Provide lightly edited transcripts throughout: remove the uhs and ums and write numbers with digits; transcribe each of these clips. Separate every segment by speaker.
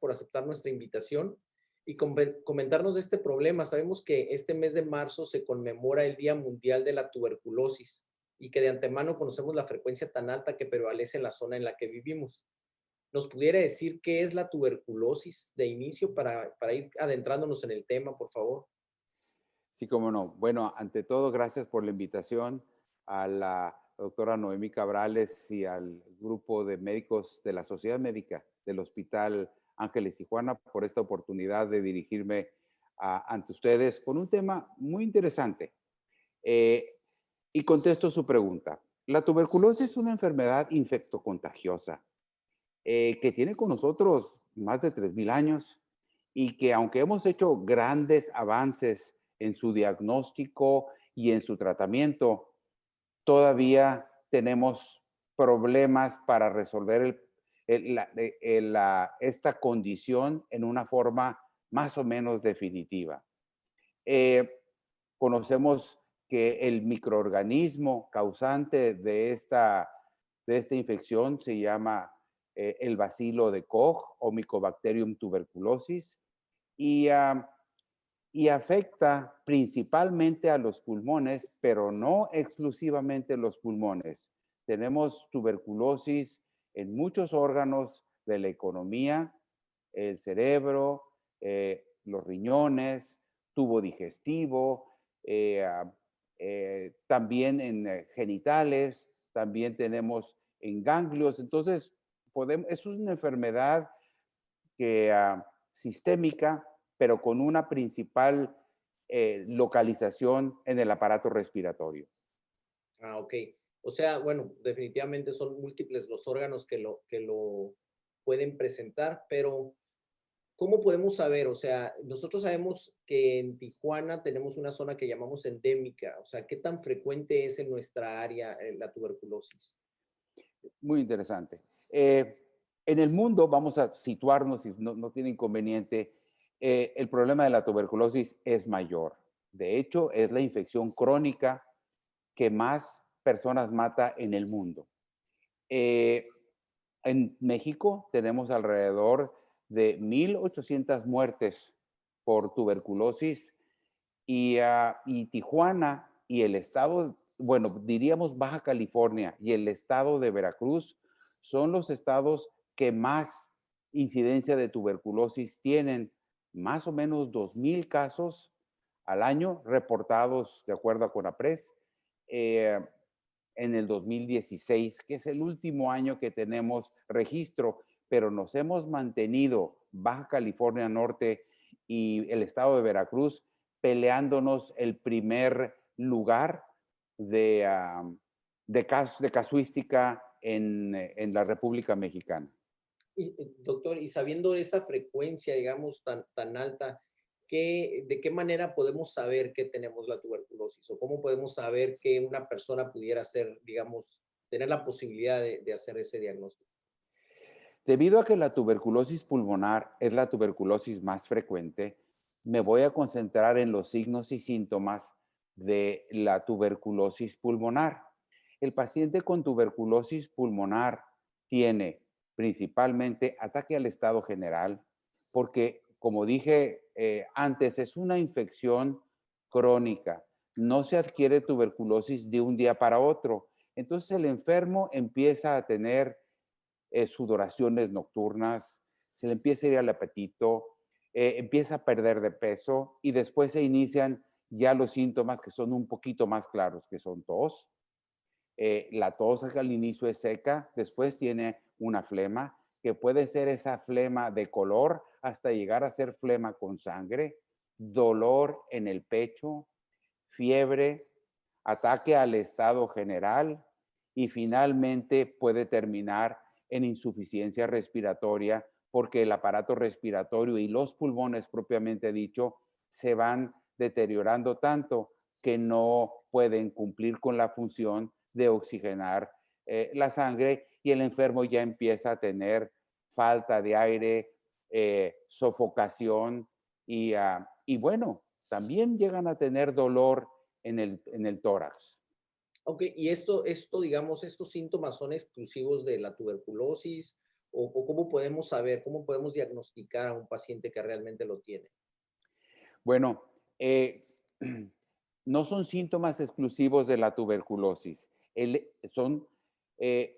Speaker 1: por aceptar nuestra invitación y comentarnos de este problema. Sabemos que este mes de marzo se conmemora el Día Mundial de la Tuberculosis y que de antemano conocemos la frecuencia tan alta que prevalece en la zona en la que vivimos. ¿Nos pudiera decir qué es la tuberculosis de inicio para ir adentrándonos en el tema, por favor?
Speaker 2: Sí, cómo no. Bueno, ante todo, gracias por la invitación a la doctora Noemí Cabrales y al grupo de médicos de la Sociedad Médica del Hospital Ángeles Tijuana por esta oportunidad de dirigirme ante ustedes con un tema muy interesante. Eh, y contesto su pregunta. La tuberculosis es una enfermedad infectocontagiosa que tiene con nosotros más de 3,000 años y que aunque hemos hecho grandes avances en su diagnóstico y en su tratamiento, todavía tenemos problemas para resolver esta condición en una forma más o menos definitiva. Eh, Conocemos que el microorganismo causante de esta infección se llama el bacilo de Koch o Mycobacterium tuberculosis y, y afecta principalmente a los pulmones, pero no exclusivamente los pulmones. Tenemos tuberculosis en muchos órganos de la economía, el cerebro, los riñones, tubo digestivo, también en genitales, también tenemos en ganglios. Entonces, es una enfermedad que, sistémica, pero con una principal localización en el aparato respiratorio.
Speaker 1: Ah, ok. O sea, bueno, definitivamente son múltiples los órganos que lo pueden presentar, pero ¿cómo podemos saber? O sea, nosotros sabemos que en Tijuana tenemos una zona que llamamos endémica. O sea, ¿qué tan frecuente es en nuestra área la tuberculosis?
Speaker 2: Muy interesante. En el mundo, vamos a situarnos, si no tiene inconveniente, el problema de la tuberculosis es mayor. De hecho, es la infección crónica que más personas mata en el mundo. Eh, en México tenemos alrededor de 1,800 muertes por tuberculosis y Tijuana y el estado, bueno, diríamos Baja California y el estado de Veracruz son los estados que más incidencia de tuberculosis tienen, más o menos 2,000 casos al año reportados de acuerdo a CONAPRES. eh, en el 2016, que es el último año que tenemos registro, pero nos hemos mantenido Baja California Norte y el estado de Veracruz peleándonos el primer lugar de, de casuística en la República Mexicana.
Speaker 1: Doctor, y sabiendo esa frecuencia, digamos, tan alta, ¿de qué manera podemos saber que tenemos la tuberculosis? ¿O cómo podemos saber que una persona pudiera ser, digamos, tener la posibilidad de hacer ese diagnóstico?
Speaker 2: Debido a que la tuberculosis pulmonar es la tuberculosis más frecuente, me voy a concentrar en los signos y síntomas de la tuberculosis pulmonar. El paciente con tuberculosis pulmonar tiene principalmente ataque al estado general, porque, como dije antes, es una infección crónica. No se adquiere tuberculosis de un día para otro. Entonces el enfermo empieza a tener sudoraciones nocturnas, se le empieza a ir al apetito, empieza a perder de peso y después se inician ya los síntomas que son un poquito más claros, que son tos. La tos al inicio es seca, después tiene una flema, que puede ser esa flema de color hasta llegar a ser flema con sangre, dolor en el pecho, fiebre, ataque al estado general y finalmente puede terminar en insuficiencia respiratoria porque el aparato respiratorio y los pulmones propiamente dicho se van deteriorando tanto que no pueden cumplir con la función de oxigenar la sangre y el enfermo ya empieza a tener falta de aire, sofocación y bueno, también llegan a tener dolor en el tórax.
Speaker 1: Ok, y digamos, estos síntomas son exclusivos de la tuberculosis o cómo podemos saber, cómo podemos diagnosticar a un paciente que realmente lo tiene?
Speaker 2: Bueno, no son síntomas exclusivos de la tuberculosis. Son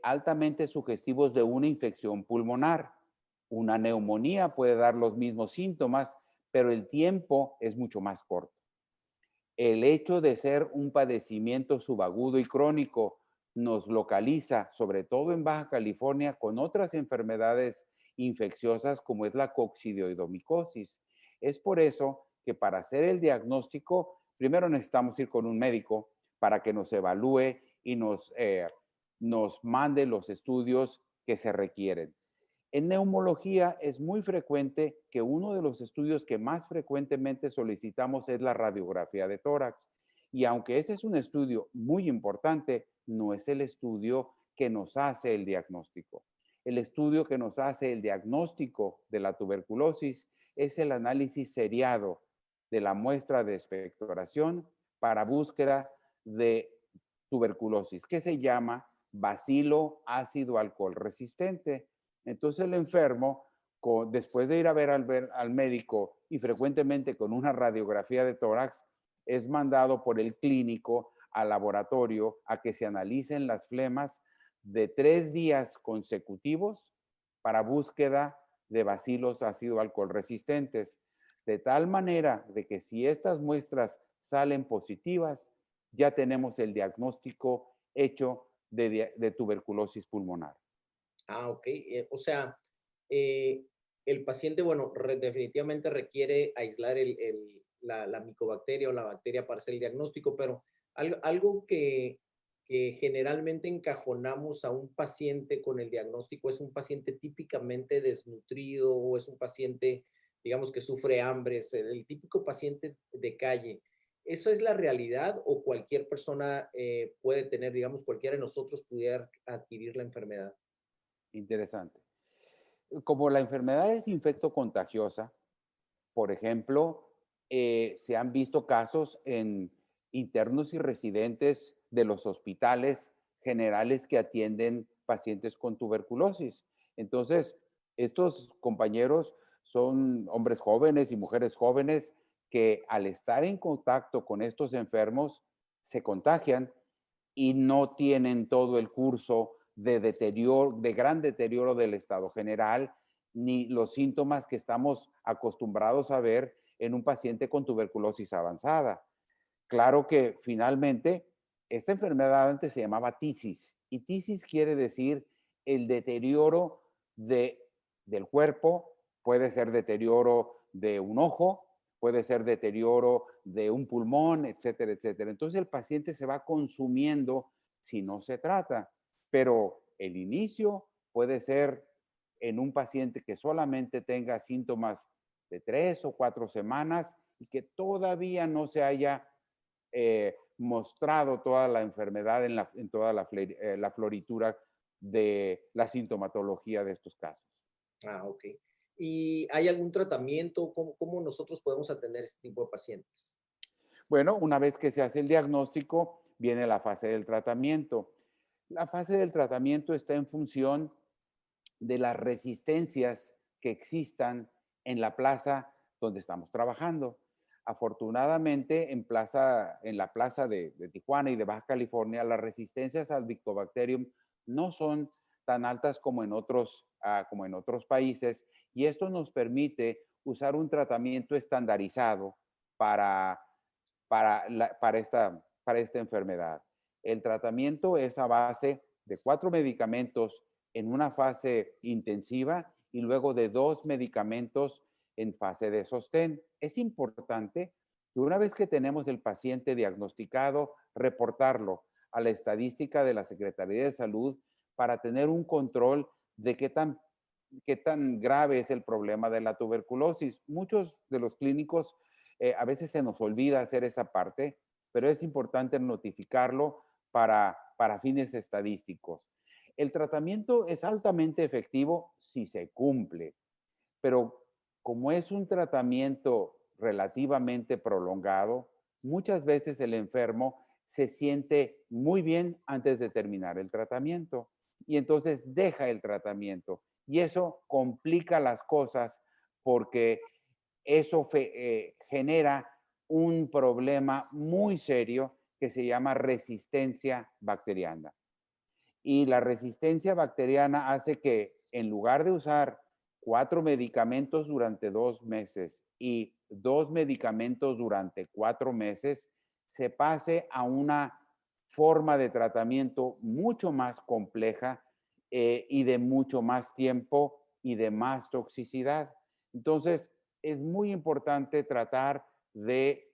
Speaker 2: altamente sugestivos de una infección pulmonar. Una neumonía puede dar los mismos síntomas, pero el tiempo es mucho más corto. El hecho de ser un padecimiento subagudo y crónico nos localiza, sobre todo en Baja California, con otras enfermedades infecciosas como es la coccidioidomicosis. Es por eso que para hacer el diagnóstico, primero necesitamos ir con un médico para que nos evalúe y nos mande los estudios que se requieren. En neumología es muy frecuente que uno de los estudios que más frecuentemente solicitamos es la radiografía de tórax. Y aunque ese es un estudio muy importante, no es el estudio que nos hace el diagnóstico. El estudio que nos hace el diagnóstico de la tuberculosis es el análisis seriado de la muestra de expectoración para búsqueda de tuberculosis, que se llama bacilo ácido alcohol resistente. Entonces el enfermo, después de ir a ver al médico y frecuentemente con una radiografía de tórax, es mandado por el clínico al laboratorio a que se analicen las flemas de 3 días consecutivos para búsqueda de bacilos ácido alcohol resistentes, de tal manera de que si estas muestras salen positivas, ya tenemos el diagnóstico hecho de tuberculosis pulmonar.
Speaker 1: Ah, ok. O sea, eh, el paciente, bueno, definitivamente requiere aislar la micobacteria o la bacteria para hacer el diagnóstico, pero algo que generalmente encajonamos a un paciente con el diagnóstico es un paciente típicamente desnutrido o es un paciente, digamos, que sufre hambre, es el típico paciente de calle. ¿Eso es la realidad o cualquier persona puede tener, digamos, cualquiera de nosotros pudiera adquirir la enfermedad?
Speaker 2: Interesante. Como la enfermedad es infectocontagiosa, por ejemplo, se han visto casos en internos y residentes de los hospitales generales que atienden pacientes con tuberculosis. Entonces, estos compañeros son hombres jóvenes y mujeres jóvenes que al estar en contacto con estos enfermos se contagian y no tienen todo el curso de deterioro, de gran deterioro del estado general, ni los síntomas que estamos acostumbrados a ver en un paciente con tuberculosis avanzada. Claro que finalmente esta enfermedad antes se llamaba tisis y tisis quiere decir el deterioro de, del cuerpo, puede ser deterioro de un ojo, puede ser deterioro de un pulmón, etcétera, etcétera. Entonces el paciente se va consumiendo si no se trata, pero el inicio puede ser en un paciente que solamente tenga síntomas de 3 o 4 semanas y que todavía no se haya mostrado toda la enfermedad en toda la floritura de la sintomatología de estos casos.
Speaker 1: Ah, ok. ¿Y hay algún tratamiento? ¿Cómo nosotros podemos atender este tipo de pacientes?
Speaker 2: Bueno, una vez que se hace el diagnóstico, viene la fase del tratamiento. La fase del tratamiento está en función de las resistencias que existan en la plaza donde estamos trabajando. Afortunadamente, en la plaza de Tijuana y de Baja California, las resistencias al Bifidobacterium no son tan altas como en otros países, y esto nos permite usar un tratamiento estandarizado para, para esta enfermedad. El tratamiento es a base de 4 medicamentos en una fase intensiva y luego de 2 medicamentos en fase de sostén. Es importante que una vez que tenemos el paciente diagnosticado, reportarlo a la estadística de la Secretaría de Salud para tener un control de qué tan grave es el problema de la tuberculosis. Muchos de los clínicos a veces se nos olvida hacer esa parte, pero es importante notificarlo para fines estadísticos. El tratamiento es altamente efectivo si se cumple, pero como es un tratamiento relativamente prolongado, muchas veces el enfermo se siente muy bien antes de terminar el tratamiento y entonces deja el tratamiento. Y eso complica las cosas porque eso genera un problema muy serio que se llama resistencia bacteriana. Y la resistencia bacteriana hace que en lugar de usar 4 medicamentos durante 2 meses y 2 medicamentos durante 4 meses, se pase a una forma de tratamiento mucho más compleja y de mucho más tiempo y de más toxicidad. Entonces, es muy importante tratar de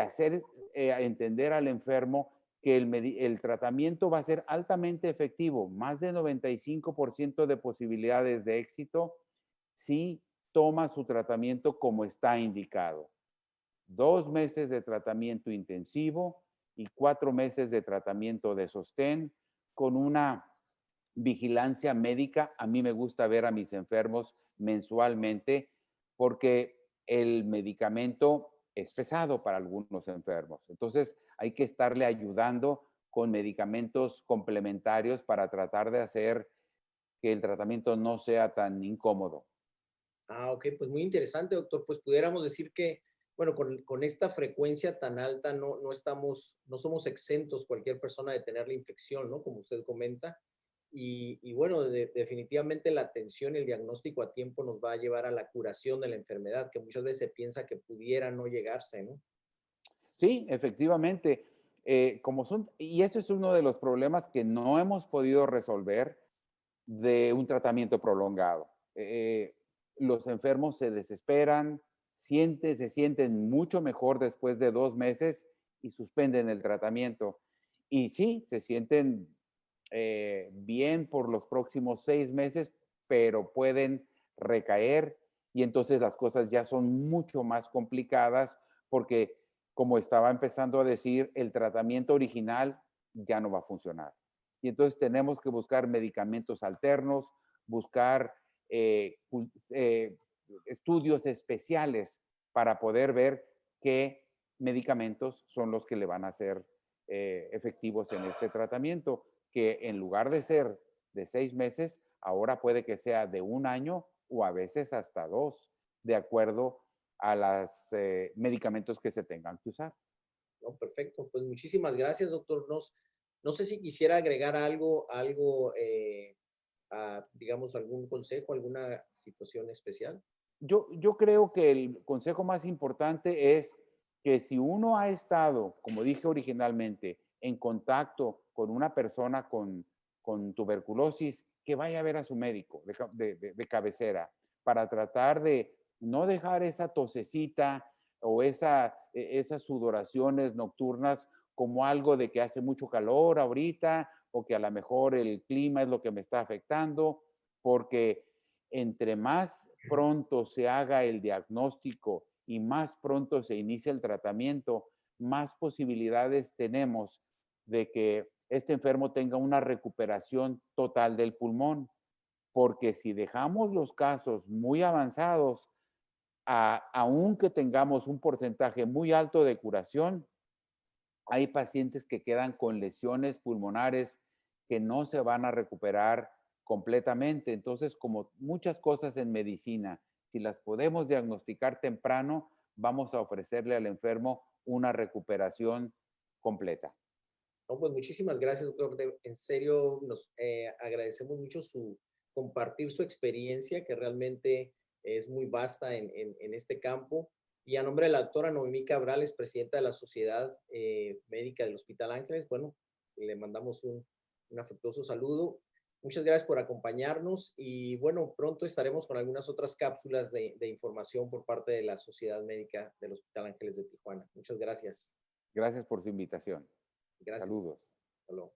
Speaker 2: hacer entender al enfermo que el tratamiento va a ser altamente efectivo, más de 95% de posibilidades de éxito si toma su tratamiento como está indicado. 2 meses de tratamiento intensivo y 4 meses de tratamiento de sostén con una vigilancia médica. A mí me gusta ver a mis enfermos mensualmente porque el medicamento es pesado para algunos enfermos. Entonces, hay que estarle ayudando con medicamentos complementarios para tratar de hacer que el tratamiento no sea tan incómodo.
Speaker 1: Ah, ok, pues muy interesante, doctor. Pues pudiéramos decir que, bueno, con esta frecuencia tan alta no somos exentos cualquier persona de tener la infección, ¿no? Como usted comenta. Y bueno, definitivamente la atención y el diagnóstico a tiempo nos va a llevar a la curación de la enfermedad, que muchas veces se piensa que pudiera no llegarse, ¿no?
Speaker 2: Sí, efectivamente. Y ese es uno de los problemas que no hemos podido resolver de un tratamiento prolongado. Los enfermos se desesperan, se sienten mucho mejor después de 2 meses y suspenden el tratamiento. Y sí, se sienten bien por los próximos 6 meses, pero pueden recaer y entonces las cosas ya son mucho más complicadas porque, como estaba empezando a decir, el tratamiento original ya no va a funcionar. Y entonces tenemos que buscar medicamentos alternos, buscar estudios especiales para poder ver qué medicamentos son los que le van a ser efectivos en este tratamiento, que en lugar de ser de 6 meses, ahora puede que sea de 1 año o a veces hasta 2, de acuerdo a los medicamentos que se tengan que usar.
Speaker 1: No, perfecto. Pues muchísimas gracias, doctor. No sé si quisiera agregar digamos, algún consejo, alguna situación especial.
Speaker 2: Yo creo que el consejo más importante es que si uno ha estado, como dije originalmente, en contacto con una persona con tuberculosis, que vaya a ver a su médico de cabecera para tratar de no dejar esa tosecita o esas sudoraciones nocturnas como algo de que hace mucho calor ahorita o que a lo mejor el clima es lo que me está afectando, porque entre más pronto se haga el diagnóstico y más pronto se inicia el tratamiento, más posibilidades tenemos de que este enfermo tenga una recuperación total del pulmón. Porque si dejamos los casos muy avanzados, aunque tengamos un porcentaje muy alto de curación, hay pacientes que quedan con lesiones pulmonares que no se van a recuperar completamente. Entonces, como muchas cosas en medicina, si las podemos diagnosticar temprano, vamos a ofrecerle al enfermo una recuperación completa.
Speaker 1: No, pues muchísimas gracias, doctor. En serio, nos agradecemos mucho compartir su experiencia, que realmente es muy vasta en este campo. Y a nombre de la doctora Noemí Cabrales, presidenta de la Sociedad Médica del Hospital Ángeles, bueno, le mandamos un afectuoso saludo. Muchas gracias por acompañarnos y bueno, pronto estaremos con algunas otras cápsulas de información por parte de la Sociedad Médica del Hospital Ángeles de Tijuana. Muchas gracias.
Speaker 2: Gracias por su invitación.
Speaker 1: Gracias.
Speaker 2: Saludos.
Speaker 1: Hasta luego.